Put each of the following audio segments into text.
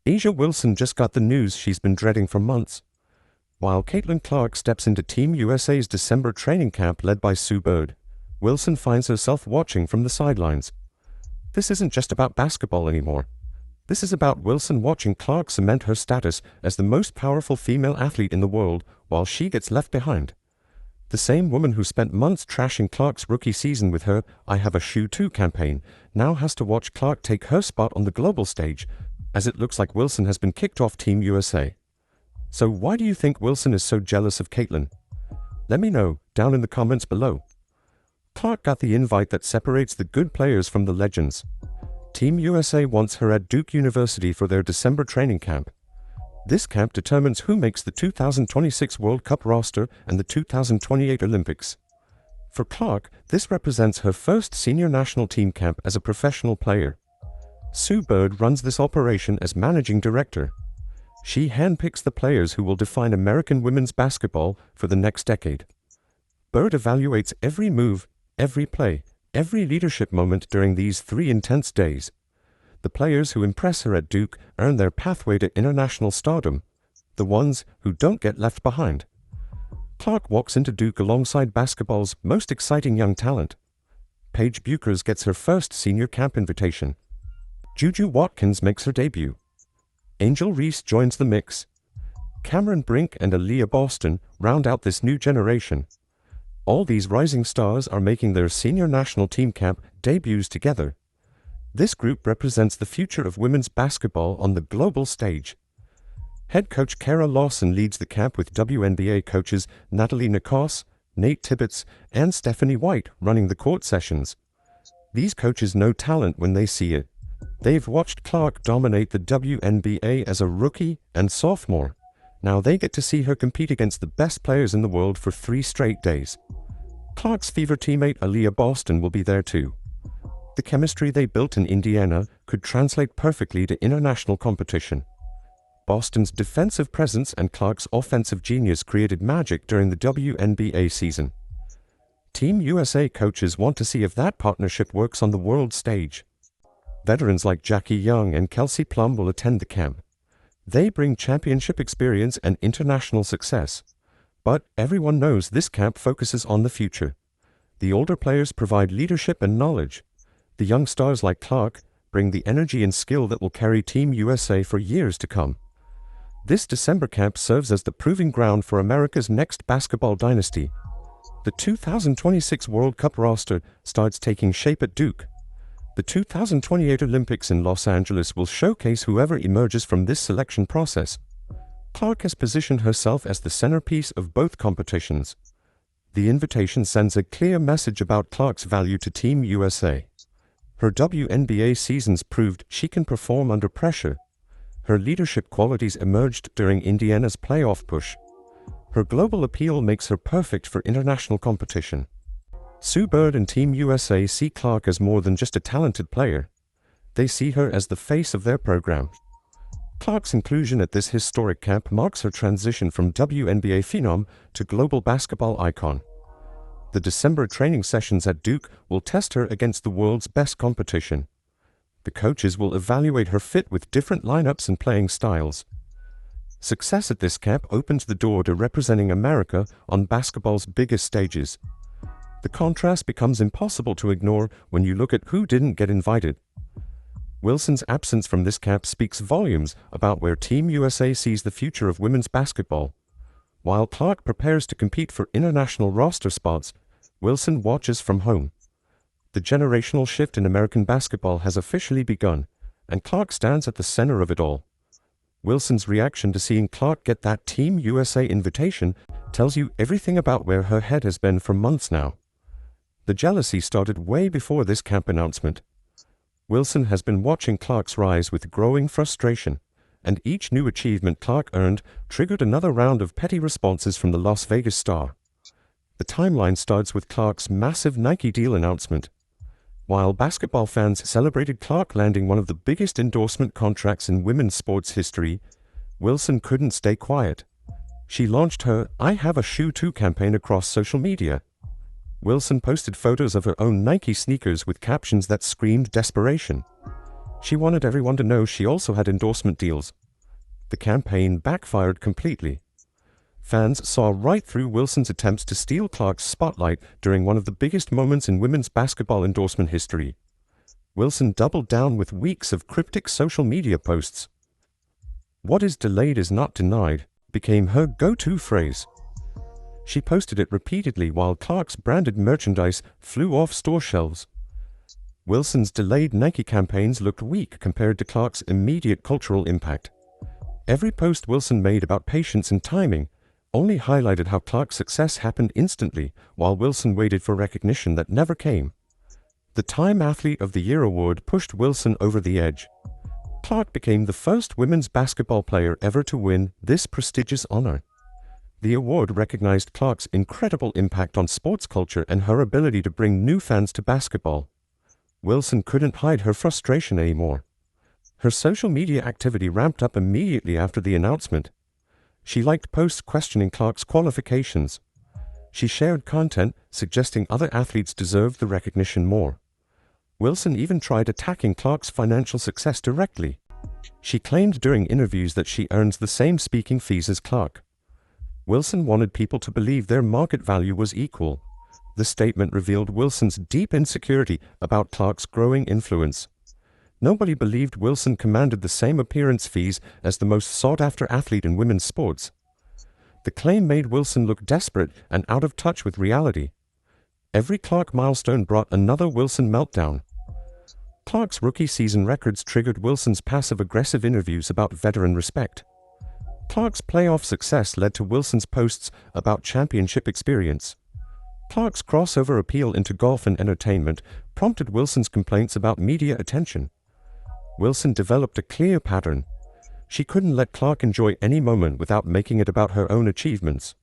Asia Wilson just got the news she's been dreading for months. While Caitlin Clark steps into Team USA's December training camp led by Snubbed, Wilson finds herself watching from the sidelines. This isn't just about basketball anymore. This is about Wilson watching Clark cement her status as the most powerful female athlete in the world while she gets left behind. The same woman who spent months trashing Clark's rookie season with her "I Have a Shoe Too" campaign now has to watch Clark take her spot on the global stage, as it looks like Wilson has been kicked off Team USA. So why do you think Wilson is so jealous of Caitlin? Let me know down in the comments below. Clark got the invite that separates the good players from the legends. Team USA wants her at Duke University for their December training camp. This camp determines who makes the 2026 World Cup roster and the 2028 Olympics. For Clark, this represents her first senior national team camp as a professional player. Snubbed runs this operation as managing director. She handpicks the players who will define American women's basketball for the next decade. Bird evaluates every move, every play, every leadership moment during these 3 intense days. The players who impress her at Duke earn their pathway to international stardom, the ones who don't get left behind. Clark walks into Duke alongside basketball's most exciting young talent. Paige Bueckers gets her first senior camp invitation. Juju Watkins makes her debut. Angel Reese joins the mix. Cameron Brink and Aaliyah Boston round out this new generation. All these rising stars are making their senior national team camp debuts together. This group represents the future of women's basketball on the global stage. Head coach Kara Lawson leads the camp with WNBA coaches Natalie Nikos, Nate Tibbetts, and Stephanie White running the court sessions. These coaches know talent when they see it. They've watched Clark dominate the WNBA as a rookie and sophomore. Now they get to see her compete against the best players in the world for 3 straight days. Clark's fever teammate Aaliyah Boston will be there too. The chemistry they built in Indiana could translate perfectly to international competition. Boston's defensive presence and Clark's offensive genius created magic during the WNBA season. Team USA coaches want to see if that partnership works on the world stage. Veterans like Jackie Young and Kelsey Plum will attend the camp. They bring championship experience and international success. But everyone knows this camp focuses on the future. The older players provide leadership and knowledge. The young stars like Clark bring the energy and skill that will carry Team USA for years to come. This December camp serves as the proving ground for America's next basketball dynasty. The 2026 World Cup roster starts taking shape at Duke. The 2028 Olympics in Los Angeles will showcase whoever emerges from this selection process. Clark has positioned herself as the centerpiece of both competitions. The invitation sends a clear message about Clark's value to Team USA. Her WNBA seasons proved she can perform under pressure. Her leadership qualities emerged during Indiana's playoff push. Her global appeal makes her perfect for international competition. Snubbed and Team USA see Clark as more than just a talented player. They see her as the face of their program. Clark's inclusion at this historic camp marks her transition from WNBA phenom to global basketball icon. The December training sessions at Duke will test her against the world's best competition. The coaches will evaluate her fit with different lineups and playing styles. Success at this camp opens the door to representing America on basketball's biggest stages. The contrast becomes impossible to ignore when you look at who didn't get invited. Wilson's absence from this camp speaks volumes about where Team USA sees the future of women's basketball. While Clark prepares to compete for international roster spots, Wilson watches from home. The generational shift in American basketball has officially begun, and Clark stands at the center of it all. Wilson's reaction to seeing Clark get that Team USA invitation tells you everything about where her head has been for months now. The jealousy started way before this camp announcement. Wilson has been watching Clark's rise with growing frustration, and each new achievement Clark earned triggered another round of petty responses from the Las Vegas star. The timeline starts with Clark's massive Nike deal announcement. While basketball fans celebrated Clark landing one of the biggest endorsement contracts in women's sports history, Wilson couldn't stay quiet. She launched her "I Have a Shoe Too" campaign across social media. Wilson posted photos of her own Nike sneakers with captions that screamed desperation. She wanted everyone to know she also had endorsement deals. The campaign backfired completely. Fans saw right through Wilson's attempts to steal Clark's spotlight during one of the biggest moments in women's basketball endorsement history. Wilson doubled down with weeks of cryptic social media posts. "What is delayed is not denied" became her go-to phrase. She posted it repeatedly while Clark's branded merchandise flew off store shelves. Wilson's delayed Nike campaigns looked weak compared to Clark's immediate cultural impact. Every post Wilson made about patience and timing only highlighted how Clark's success happened instantly, while Wilson waited for recognition that never came. The Time Athlete of the Year award pushed Wilson over the edge. Clark became the first women's basketball player ever to win this prestigious honor. The award recognized Clark's incredible impact on sports culture and her ability to bring new fans to basketball. Wilson couldn't hide her frustration anymore. Her social media activity ramped up immediately after the announcement. She liked posts questioning Clark's qualifications. She shared content suggesting other athletes deserved the recognition more. Wilson even tried attacking Clark's financial success directly. She claimed during interviews that she earns the same speaking fees as Clark. Wilson wanted people to believe their market value was equal. The statement revealed Wilson's deep insecurity about Clark's growing influence. Nobody believed Wilson commanded the same appearance fees as the most sought-after athlete in women's sports. The claim made Wilson look desperate and out of touch with reality. Every Clark milestone brought another Wilson meltdown. Clark's rookie season records triggered Wilson's passive-aggressive interviews about veteran respect. Clark's playoff success led to Wilson's posts about championship experience. Clark's crossover appeal into golf and entertainment prompted Wilson's complaints about media attention. Wilson developed a clear pattern. She couldn't let Clark enjoy any moment without making it about her own achievements.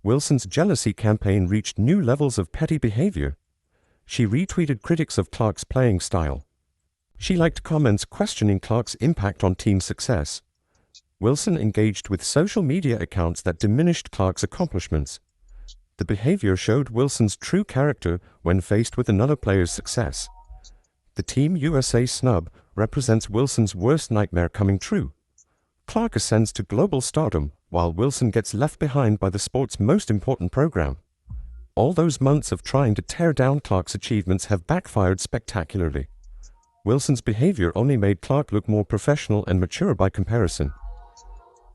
Wilson's jealousy campaign reached new levels of petty behavior. She retweeted critics of Clark's playing style. She liked comments questioning Clark's impact on team success. Wilson engaged with social media accounts that diminished Clark's accomplishments. The behavior showed Wilson's true character when faced with another player's success. The Team USA snub represents Wilson's worst nightmare coming true. Clark ascends to global stardom, while Wilson gets left behind by the sport's most important program. All those months of trying to tear down Clark's achievements have backfired spectacularly. Wilson's behavior only made Clark look more professional and mature by comparison.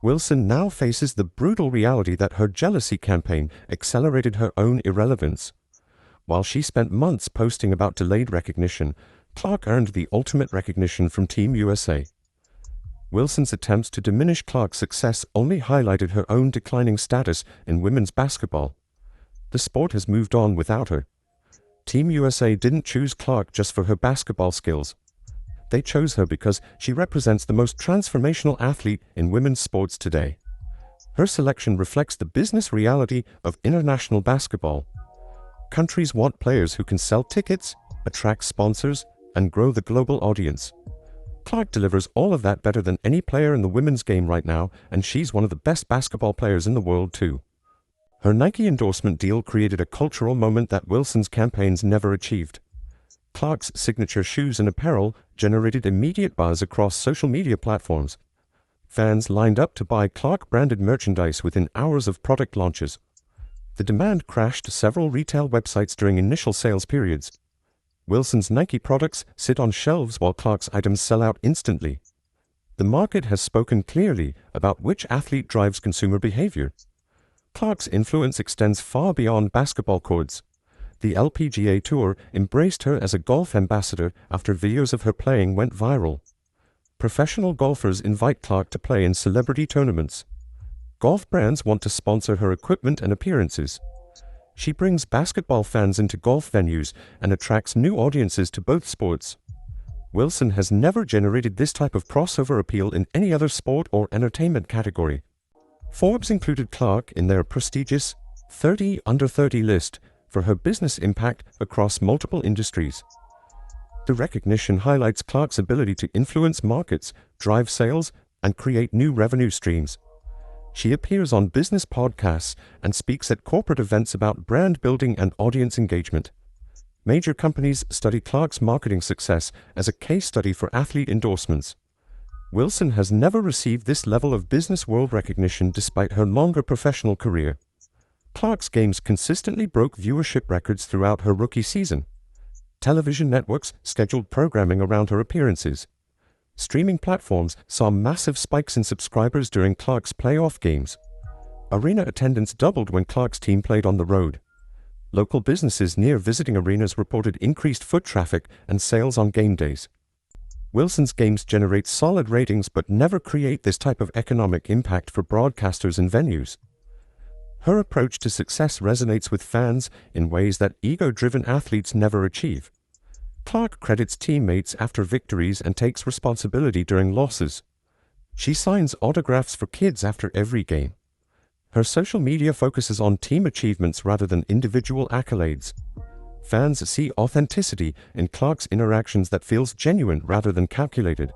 Wilson now faces the brutal reality that her jealousy campaign accelerated her own irrelevance. While she spent months posting about delayed recognition, Clark earned the ultimate recognition from Team USA. Wilson's attempts to diminish Clark's success only highlighted her own declining status in women's basketball. The sport has moved on without her. Team USA didn't choose Clark just for her basketball skills. They chose her because she represents the most transformational athlete in women's sports today. Her selection reflects the business reality of international basketball. Countries want players who can sell tickets, attract sponsors, and grow the global audience. Clark delivers all of that better than any player in the women's game right now, and she's one of the best basketball players in the world too. Her Nike endorsement deal created a cultural moment that Wilson's campaigns never achieved. Clark's signature shoes and apparel generated immediate buzz across social media platforms. Fans lined up to buy Clark-branded merchandise within hours of product launches. The demand crashed several retail websites during initial sales periods. Wilson's Nike products sit on shelves while Clark's items sell out instantly. The market has spoken clearly about which athlete drives consumer behavior. Clark's influence extends far beyond basketball courts. The LPGA Tour embraced her as a golf ambassador after videos of her playing went viral. Professional golfers invite Clark to play in celebrity tournaments. Golf brands want to sponsor her equipment and appearances. She brings basketball fans into golf venues and attracts new audiences to both sports. Wilson has never generated this type of crossover appeal in any other sport or entertainment category. Forbes included Clark in their prestigious 30 Under 30 list for her business impact across multiple industries. The recognition highlights Clark's ability to influence markets, drive sales, and create new revenue streams. She appears on business podcasts and speaks at corporate events about brand building and audience engagement. Major companies study Clark's marketing success as a case study for athlete endorsements. Wilson has never received this level of business world recognition despite her longer professional career. Clark's games consistently broke viewership records throughout her rookie season. Television networks scheduled programming around her appearances. Streaming platforms saw massive spikes in subscribers during Clark's playoff games. Arena attendance doubled when Clark's team played on the road. Local businesses near visiting arenas reported increased foot traffic and sales on game days. Wilson's games generate solid ratings but never create this type of economic impact for broadcasters and venues. Her approach to success resonates with fans in ways that ego-driven athletes never achieve. Clark credits teammates after victories and takes responsibility during losses. She signs autographs for kids after every game. Her social media focuses on team achievements rather than individual accolades. Fans see authenticity in Clark's interactions that feels genuine rather than calculated.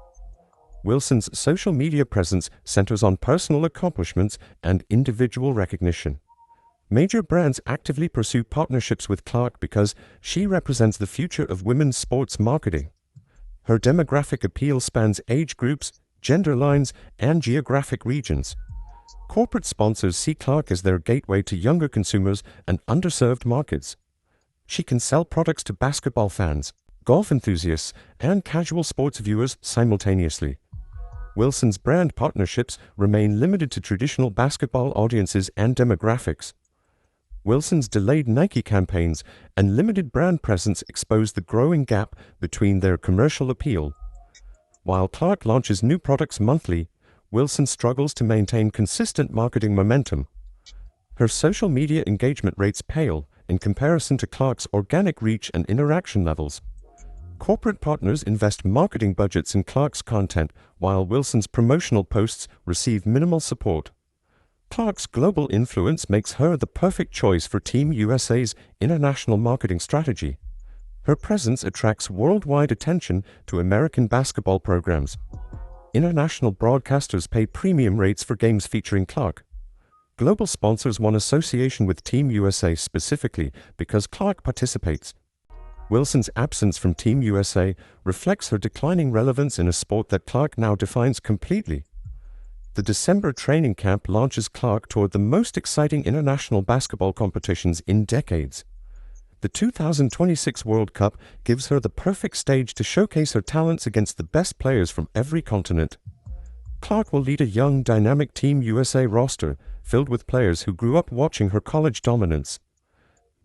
Wilson's social media presence centers on personal accomplishments and individual recognition. Major brands actively pursue partnerships with Clark because she represents the future of women's sports marketing. Her demographic appeal spans age groups, gender lines, and geographic regions. Corporate sponsors see Clark as their gateway to younger consumers and underserved markets. She can sell products to basketball fans, golf enthusiasts, and casual sports viewers simultaneously. Wilson's brand partnerships remain limited to traditional basketball audiences and demographics. Wilson's delayed Nike campaigns and limited brand presence expose the growing gap between their commercial appeal. While Clark launches new products monthly, Wilson struggles to maintain consistent marketing momentum. Her social media engagement rates pale in comparison to Clark's organic reach and interaction levels. Corporate partners invest marketing budgets in Clark's content, while Wilson's promotional posts receive minimal support. Clark's global influence makes her the perfect choice for Team USA's international marketing strategy. Her presence attracts worldwide attention to American basketball programs. International broadcasters pay premium rates for games featuring Clark. Global sponsors want association with Team USA specifically because Clark participates. Wilson's absence from Team USA reflects her declining relevance in a sport that Clark now defines completely. The December training camp launches Clark toward the most exciting international basketball competitions in decades. The 2026 World Cup gives her the perfect stage to showcase her talents against the best players from every continent. Clark will lead a young, dynamic Team USA roster filled with players who grew up watching her college dominance.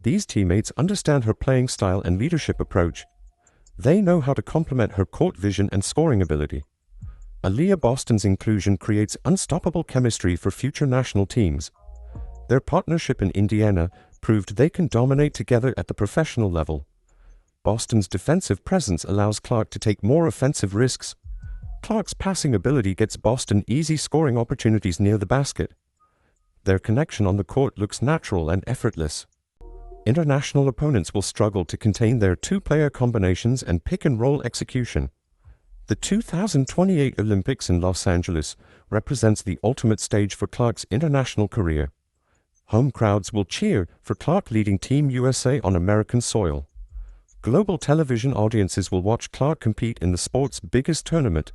These teammates understand her playing style and leadership approach. They know how to complement her court vision and scoring ability. Aaliyah Boston's inclusion creates unstoppable chemistry for future national teams. Their partnership in Indiana proved they can dominate together at the professional level. Boston's defensive presence allows Clark to take more offensive risks. Clark's passing ability gets Boston easy scoring opportunities near the basket. Their connection on the court looks natural and effortless. International opponents will struggle to contain their two-player combinations and pick-and-roll execution. The 2028 Olympics in Los Angeles represents the ultimate stage for Clark's international career. Home crowds will cheer for Clark leading Team USA on American soil. Global television audiences will watch Clark compete in the sport's biggest tournament.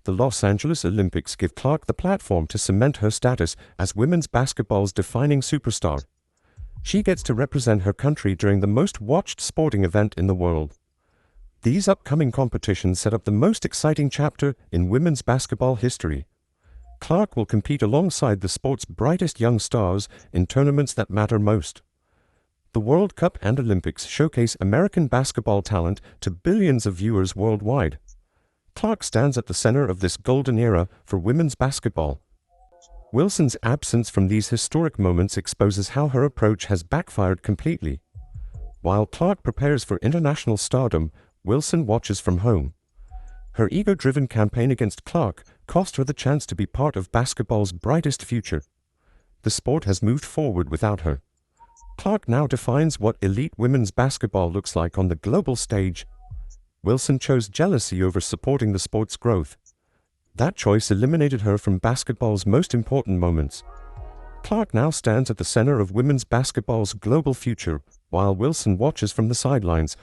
The Los Angeles Olympics give Clark the platform to cement her status as women's basketball's defining superstar. She gets to represent her country during the most watched sporting event in the world. These upcoming competitions set up the most exciting chapter in women's basketball history. Clark will compete alongside the sport's brightest young stars in tournaments that matter most. The World Cup and Olympics showcase American basketball talent to billions of viewers worldwide. Clark stands at the center of this golden era for women's basketball. Wilson's absence from these historic moments exposes how her approach has backfired completely. While Clark prepares for international stardom, Wilson watches from home. Her ego-driven campaign against Clark cost her the chance to be part of basketball's brightest future. The sport has moved forward without her. Clark now defines what elite women's basketball looks like on the global stage. Wilson chose jealousy over supporting the sport's growth. That choice eliminated her from basketball's most important moments. Clark now stands at the center of women's basketball's global future, while Wilson watches from the sidelines.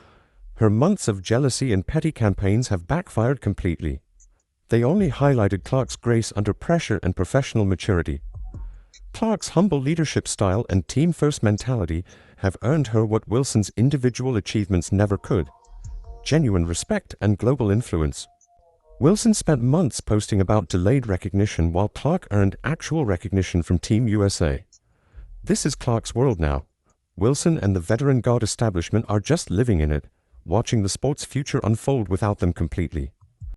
Her months of jealousy and petty campaigns have backfired completely. They only highlighted Clark's grace under pressure and professional maturity. Clark's humble leadership style and team-first mentality have earned her what Wilson's individual achievements never could: genuine respect and global influence. Wilson spent months posting about delayed recognition, while Clark earned actual recognition from Team USA. This is Clark's world now. Wilson and the veteran guard establishment are just living in it, watching the sport's future unfold without them completely.